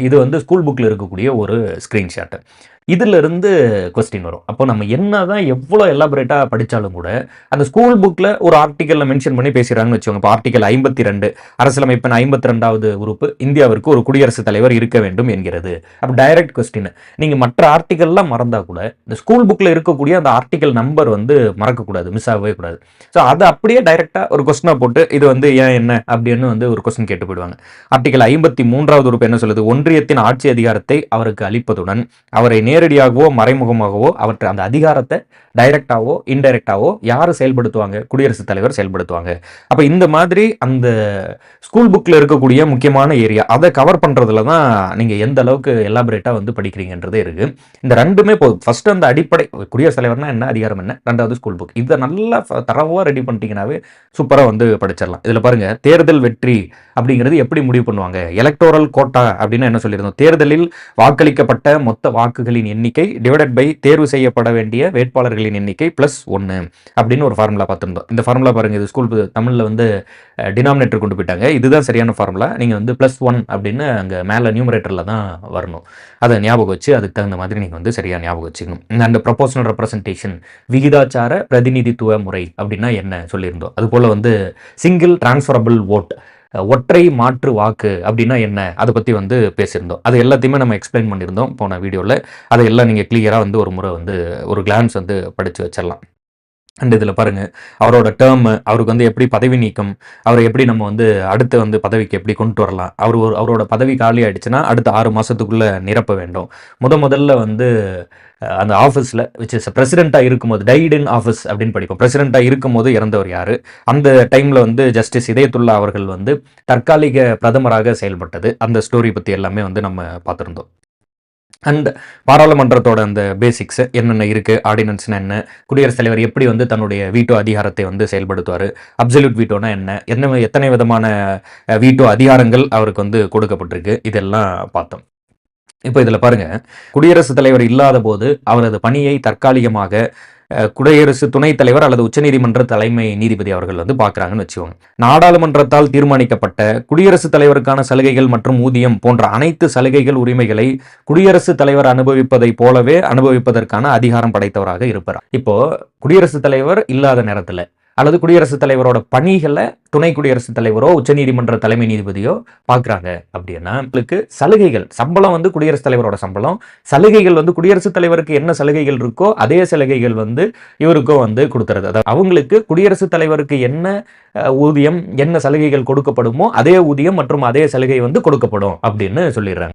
இது வந்து ஸ்கூல் புக்ல இருக்கக்கூடிய ஒரு ஸ்கிரீன்ஷாட். இதிலிருந்து கொஸ்டின் வரும். அப்போ நம்ம என்னதான் எவ்வளோ எலாபரேட்டா படிச்சாலும் கூட, அந்த ஸ்கூல் புக்ல ஒரு ஆர்டிகல்ல மென்ஷன் பண்ணி பேசுறாங்கன்னு வச்சுக்கோங்க. இப்போ ஆர்டிகல் 52 அரசியலமைப்பின் 52வது உறுப்பு இந்தியாவிற்கு ஒரு குடியரசுத் தலைவர் இருக்க வேண்டும் என்கிறது. அப்ப டைரக்ட் கொஸ்டின். நீங்க மற்ற ஆர்டிகல்லாம் மறந்தா கூட, இந்த ஸ்கூல் புக்ல இருக்கக்கூடிய அந்த ஆர்டிகல் நம்பர் வந்து மறக்கக்கூடாது. மிஸ் ஆகவே கூடாது. ஸோ அத அப்படியே டைரக்ட்டா ஒரு கொஸ்டினா போட்டு, இது வந்து ஏன் என்ன அப்படின்னு வந்து ஒரு கொஸ்டின் கேட்டு போயிடுவாங்க. ஆர்டிகல் 53வது உறுப்பு என்ன சொல்லுது? ஒன்றியத்தின் ஆட்சி அதிகாரத்தை அவருக்கு அளிப்பதுடன், அவரை நேரடியாகவோ மறைமுகமாகவோ அவற்றை அந்த அதிகாரத்தை டைரக்டாவோ இன்டைரக்டாவோ யாரு செயல்படுத்துவாங்க? குடியரசுத் தலைவர் செயல்படுத்துவாங்க. அப்ப இந்த மாதிரி அந்த ஸ்கூல் புக்ல இருக்கக்கூடிய முக்கியமான ஏரியா அதை கவர் பண்றதுல தான் நீங்க எந்த அளவுக்கு எலாபரேட்டா வந்து படிக்கிறீங்கன்றதே இருக்கு. இந்த ரெண்டுமே போதும். ஃபர்ஸ்ட் அந்த அடிப்படை குடியரசுத் தலைவர்னா என்ன, அதிகாரம் என்ன, ரெண்டாவது ஸ்கூல் புக். இதை நல்லா தரவா ரெடி பண்ணிட்டீங்கன்னாவே சூப்பரா வந்து படிச்சிடலாம். இதுல பாருங்க, தேர்தல் வெற்றி அப்படிங்கிறது எப்படி முடிவு பண்ணுவாங்க? எலக்டோரல் கோட்டா அப்படின்னு என்ன சொல்லியிருந்தோம்? தேர்தலில் வாக்களிக்கப்பட்ட மொத்த வாக்குகளின் எண்ணிக்கை டிவைடட் பை தேர்வு செய்யப்பட வேண்டிய வேட்பாளர்களின் எண்ணிக்கை பிளஸ் 1 அப்படின்னு ஒரு ஃபார்முலா பார்த்திருந்தோம். இந்த ஃபார்முலா பாருங்க, இது ஸ்கூல் தமிழ்ல வந்து டினாமினேட்டர் கொண்டு போயிட்டாங்க. இதுதான் சரியான ஃபார்முலா. நீங்க வந்து +1 அப்படின்னு அங்க மேல நியூமரேட்டர்ல தான் வரணும். அதை ஞாபகம் வச்சு அதுக்கு தகுந்த மாதிரி நீங்க வந்து சரியா ஞாபகம் வச்சுக்கணும். அந்த ப்ரொபோஷனல் ரெப்ரசன்டேஷன், விகிதாச்சார பிரதிநிதித்துவ முறை அப்படின்னா என்ன சொல்லியிருந்தோம். அது போல வந்து சிங்கிள் டிரான்ஸ்ஃபரபிள் ஓட், ஒற்றை மாற்று வாக்கு அப்படின்னா என்ன, அதை பற்றி வந்து பேசியிருந்தோம். அது எல்லாத்தையுமே நம்ம எக்ஸ்பிளைன் பண்ணியிருந்தோம் போன வீடியோவில். அதையெல்லாம் நீங்கள் கிளியராக வந்து ஒரு முறை வந்து ஒரு கிளான்ஸ் வந்து படித்து வச்சிடலாம். அண்ட் இதில் பாருங்கள், அவரோட டேர்மு, அவருக்கு வந்து எப்படி பதவி நீக்கம், அவரை எப்படி நம்ம வந்து அடுத்து வந்து பதவிக்கு எப்படி கொண்டு வரலாம், அவரோட பதவி காலி ஆயிடுச்சுன்னா அடுத்த 6 மாதத்துக்குள்ளே நிரப்ப வேண்டும். முதல்ல வந்து அந்த ஆஃபீஸில் விச் இஸ் பிரசிடெண்ட்டாக இருக்கும்போது, டைட் இன் ஆஃபீஸ் அப்படின்னு படிப்போம். பிரசிடெண்ட்டாக இருக்கும்போது இறந்தவர் யார், அந்த டைமில் வந்து ஜஸ்டிஸ் இதயத்துல்லா அவர்கள் வந்து தற்காலிக பிரதமராக செயல்பட்டது. அந்த ஸ்டோரி பற்றி எல்லாமே வந்து நம்ம பார்த்துருந்தோம். அண்ட் பாராளுமன்றத்தோட அந்த பேசிக்ஸ் என்னென்ன இருக்குது, ஆர்டினன்ஸ்னா என்ன, குடியரசுத் தலைவர் எப்படி வந்து தன்னுடைய வீட்டோ அதிகாரத்தை வந்து செயல்படுத்துவார், அப்சல்யூட் வீட்டோனா என்ன, எத்தனை விதமான வீட்டோ அதிகாரங்கள் அவருக்கு வந்து கொடுக்கப்பட்டிருக்கு, இதெல்லாம் பார்த்தோம். இப்போ இதில் பாருங்க, குடியரசுத் தலைவர் இல்லாத போது அவரது பணியை தற்காலிகமாக குடியரசு துணைத் தலைவர் அல்லது உச்சநீதிமன்ற தலைமை நீதிபதி அவர்கள் வந்து பார்க்குறாங்கன்னு வச்சுக்கோங்க. நாடாளுமன்றத்தால் தீர்மானிக்கப்பட்ட குடியரசுத் தலைவருக்கான சலுகைகள் மற்றும் ஊதியம் போன்ற அனைத்து சலுகைகள் உரிமைகளை குடியரசுத் தலைவர் அனுபவிப்பதை போலவே அனுபவிப்பதற்கான அதிகாரம் படைத்தவராக இருப்பார். இப்போ குடியரசுத் தலைவர் இல்லாத நேரத்தில் அல்லது குடியரசுத் தலைவரோட பணிகளை துணை குடியரசுத் தலைவரோ உச்சநீதிமன்ற தலைமை நீதிபதியோ பார்க்குறாங்க அப்படின்னா, உங்களுக்கு சலுகைகள், சம்பளம் வந்து குடியரசுத் தலைவரோட சம்பளம், சலுகைகள் வந்து குடியரசுத் தலைவருக்கு என்ன சலுகைகள் இருக்கோ அதே சலுகைகள் வந்து இவருக்கும் வந்து கொடுத்துறது. அதாவது அவங்களுக்கு குடியரசுத் தலைவருக்கு என்ன ஊதியம், என்ன சலுகைகள் கொடுக்கப்படுமோ அதே ஊதியம் மற்றும் அதே சலுகை வந்து கொடுக்கப்படும் அப்படின்னு சொல்லிடுறாங்க.